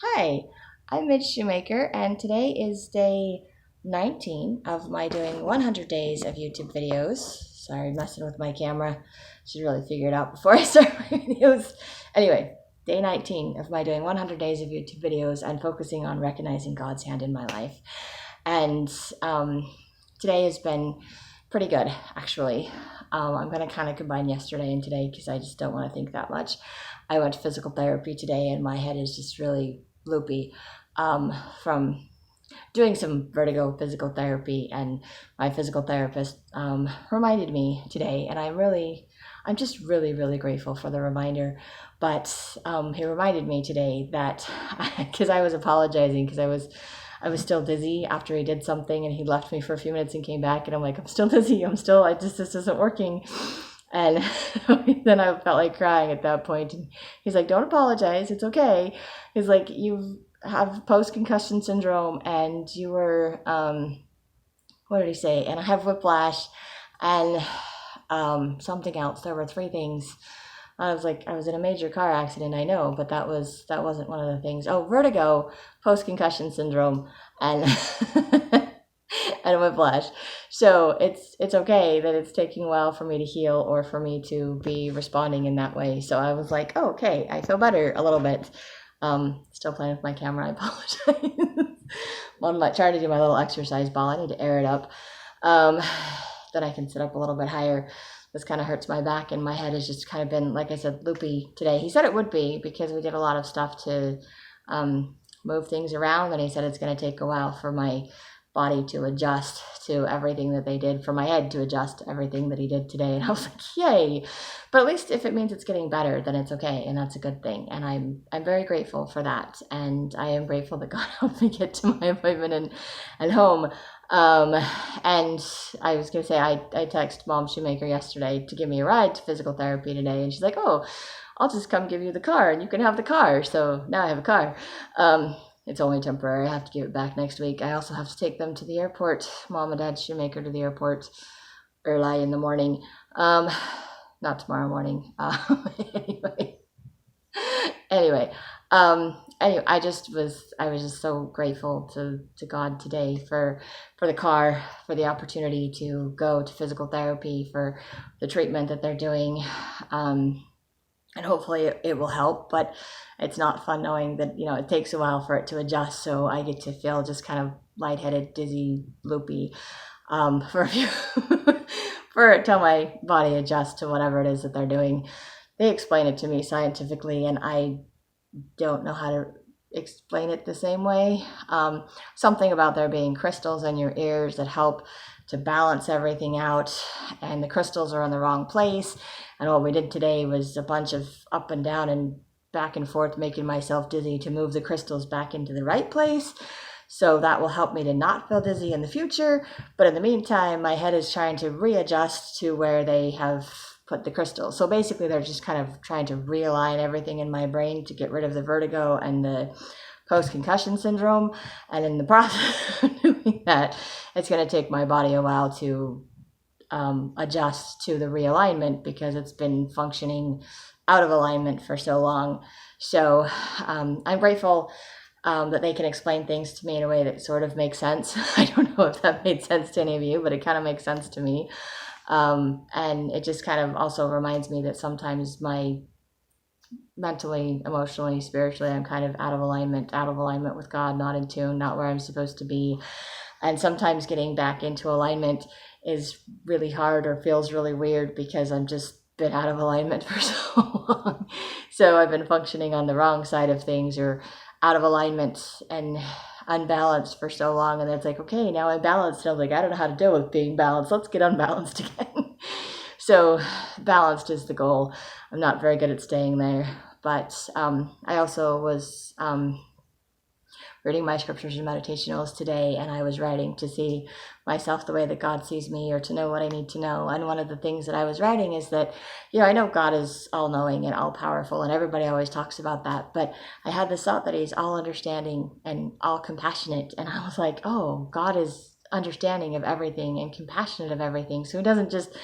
Hi, I'm Midge Shoemaker, and today is day 19 of my doing 100 days of YouTube videos. Sorry, messing with my camera. Should really figure it out before I start my videos. Anyway, day 19 of my doing 100 days of YouTube videos and focusing on recognizing God's hand in my life. And today has been pretty good, actually. I'm going to kind of combine yesterday and today because I just don't want to think that much. I went to physical therapy today, and my head is just really loopy from doing some vertigo physical therapy. And my physical therapist reminded me today, and I'm just really grateful for the reminder. But he reminded me today that because I was apologizing because I was still dizzy after he did something, and he left me for a few minutes and came back, and I'm like, I'm still dizzy. This isn't working. And then I felt like crying at that point. And he's like, don't apologize. It's okay. He's like, you have post-concussion syndrome, and you were, what did he say? And I have whiplash and something else. There were three things. I was like, I was in a major car accident, I know, but that wasn't one of the things. Oh, vertigo, post-concussion syndrome, and and whiplash. So it's okay that it's taking a while for me to heal or for me to be responding in that way. So I was like, oh, okay, I feel better a little bit. Still playing with my camera, I apologize. I'm trying to do my little exercise ball. I need to air it up. Then I can sit up a little bit higher. This kind of hurts my back, and my head has just kind of been, like I said, loopy today. He said it would be because we did a lot of stuff to move things around, and he said it's going to take a while for my body to adjust to everything that they did, for my head to adjust to everything that he did today. And I was like, yay. But at least if it means it's getting better, then it's okay, and that's a good thing. And I'm very grateful for that. And I am grateful that God helped me get to my appointment and home. And I was going to say, I texted Mom Shoemaker yesterday to give me a ride to physical therapy today. And she's like, oh, I'll just come give you the car and you can have the car. So now I have a car. It's only temporary. I have to give it back next week. I also have to take them to the airport, Mom and Dad Shoemaker to the airport early in the morning. Not tomorrow morning. Anyway, I was just so grateful to God today for the car, for the opportunity to go to physical therapy, for the treatment that they're doing. And hopefully it will help, but it's not fun knowing that, it takes a while for it to adjust. So I get to feel just kind of lightheaded, dizzy, loopy, for a few, till my body adjusts to whatever it is that they're doing. They explain it to me scientifically, and I don't know how to explain it the same way. Something about there being crystals in your ears that help to balance everything out, and the crystals are in the wrong place. And what we did today was a bunch of up and down and back and forth, making myself dizzy to move the crystals back into the right place. So that will help me to not feel dizzy in the future. But in the meantime, my head is trying to readjust to where they have put the crystals. So basically, they're just kind of trying to realign everything in my brain to get rid of the vertigo and the post-concussion syndrome. And in the process of doing that, it's going to take my body a while to adjust to the realignment because it's been functioning out of alignment for so long. So I'm grateful that they can explain things to me in a way that sort of makes sense. I don't know if that made sense to any of you, but it kind of makes sense to me. And it just kind of also reminds me that sometimes mentally, emotionally, spiritually, I'm kind of out of alignment with God, not in tune, not where I'm supposed to be. And sometimes getting back into alignment is really hard or feels really weird because I'm just been out of alignment for so long. So I've been functioning on the wrong side of things or out of alignment and unbalanced for so long. And it's like, okay, now I'm balanced. And I'm like, I don't know how to deal with being balanced. Let's get unbalanced again. So balanced is the goal. I'm not very good at staying there. But I also was reading my scriptures and meditationals today, and I was writing to see myself the way that God sees me, or to know what I need to know. And one of the things that I was writing is that, I know God is all-knowing and all-powerful, and everybody always talks about that, but I had this thought that he's all-understanding and all-compassionate, and I was like, oh, God is understanding of everything and compassionate of everything, so he doesn't just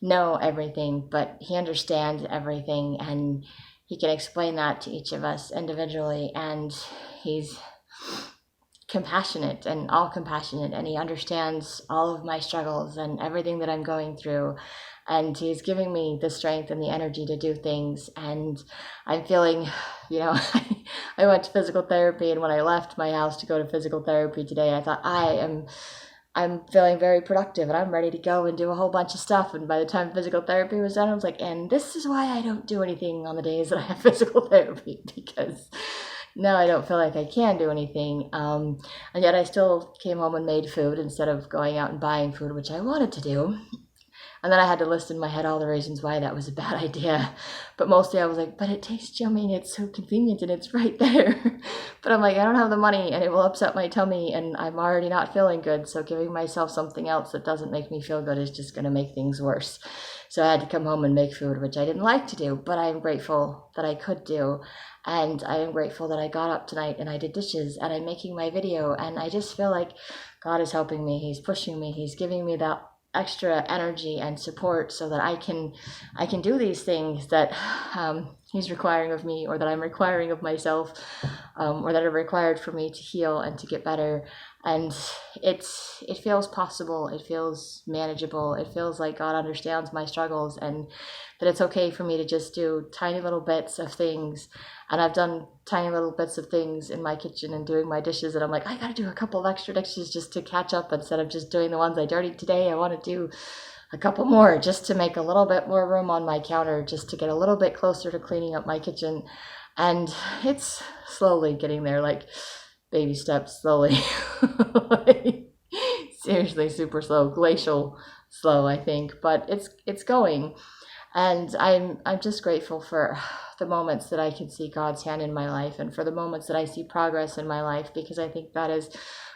know everything, but he understands everything, and he can explain that to each of us individually, and he's compassionate and all compassionate, and he understands all of my struggles and everything that I'm going through, and he's giving me the strength and the energy to do things. And I'm feeling, I went to physical therapy, and when I left my house to go to physical therapy today, I thought I'm feeling very productive and I'm ready to go and do a whole bunch of stuff. And by the time physical therapy was done, I was like, and this is why I don't do anything on the days that I have physical therapy, because now I don't feel like I can do anything. And yet I still came home and made food instead of going out and buying food, which I wanted to do. And then I had to list in my head all the reasons why that was a bad idea. But mostly I was like, but it tastes yummy and it's so convenient and it's right there. But I'm like, I don't have the money and it will upset my tummy and I'm already not feeling good. So giving myself something else that doesn't make me feel good is just going to make things worse. So I had to come home and make food, which I didn't like to do, but I'm grateful that I could do. And I am grateful that I got up tonight and I did dishes and I'm making my video. And I just feel like God is helping me. He's pushing me. He's giving me that extra energy and support so that I can do these things that he's requiring of me, or that I'm requiring of myself, or that are required for me to heal and to get better. And it feels possible. It feels manageable. It feels like God understands my struggles, and that it's okay for me to just do tiny little bits of things. And I've done tiny little bits of things in my kitchen and doing my dishes, and I'm like, I gotta do a couple of extra dishes just to catch up instead of just doing the ones I dirtied today. I want to do a couple more just to make a little bit more room on my counter, just to get a little bit closer to cleaning up my kitchen. And it's slowly getting there, like baby steps, slowly. Like, seriously, super slow, glacial slow, I think, but it's going. And I'm just grateful for the moments that I can see God's hand in my life, and for the moments that I see progress in my life, because I think that is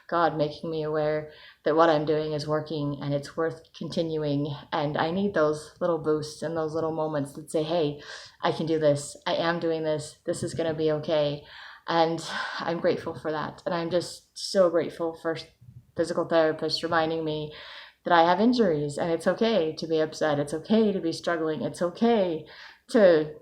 God making me aware that what I'm doing is working and it's worth continuing. And I need those little boosts and those little moments that say, hey, I can do this. I am doing this. This is going to be okay. And I'm grateful for that. And I'm just so grateful for physical therapists reminding me that I have injuries and it's okay to be upset. It's okay to be struggling. It's okay to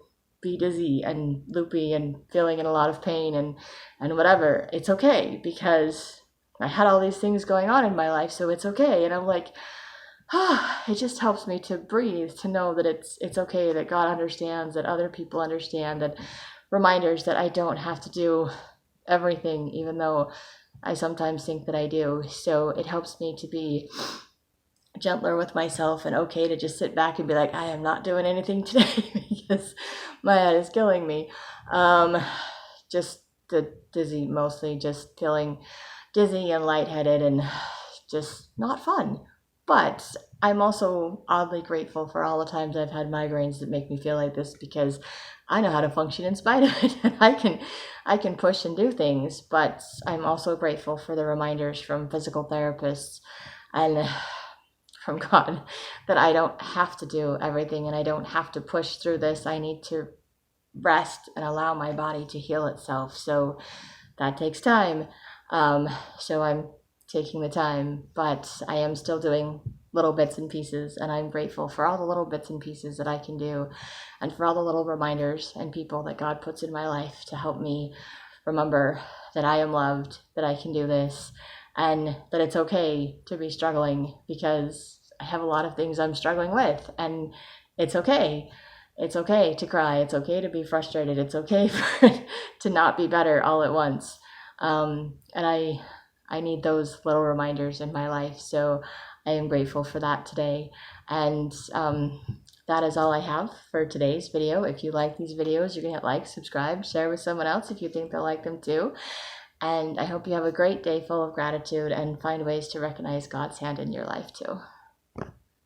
be dizzy and loopy and feeling in a lot of pain and whatever. It's okay, because I had all these things going on in my life, so it's okay. And I'm like, it just helps me to breathe, to know that it's okay, that God understands, that other people understand, that reminders that I don't have to do everything, even though I sometimes think that I do. So it helps me to be gentler with myself and okay to just sit back and be like, I am not doing anything today because my head is killing me. Just dizzy, mostly just feeling dizzy and lightheaded and just not fun. But I'm also oddly grateful for all the times I've had migraines that make me feel like this, because I know how to function in spite of it, and I can push and do things. But I'm also grateful for the reminders from physical therapists and from God that I don't have to do everything and I don't have to push through this. I need to rest and allow my body to heal itself. So that takes time. So I'm taking the time, but I am still doing little bits and pieces, and I'm grateful for all the little bits and pieces that I can do, and for all the little reminders and people that God puts in my life to help me remember that I am loved, that I can do this, and that it's okay to be struggling, because I have a lot of things I'm struggling with, and it's okay. It's okay to cry. It's okay to be frustrated. It's okay to not be better all at once. And I need those little reminders in my life. So I am grateful for that today. And that is all I have for today's video. If you like these videos, you can hit like, subscribe, share with someone else if you think they'll like them too. And I hope you have a great day full of gratitude and find ways to recognize God's hand in your life too.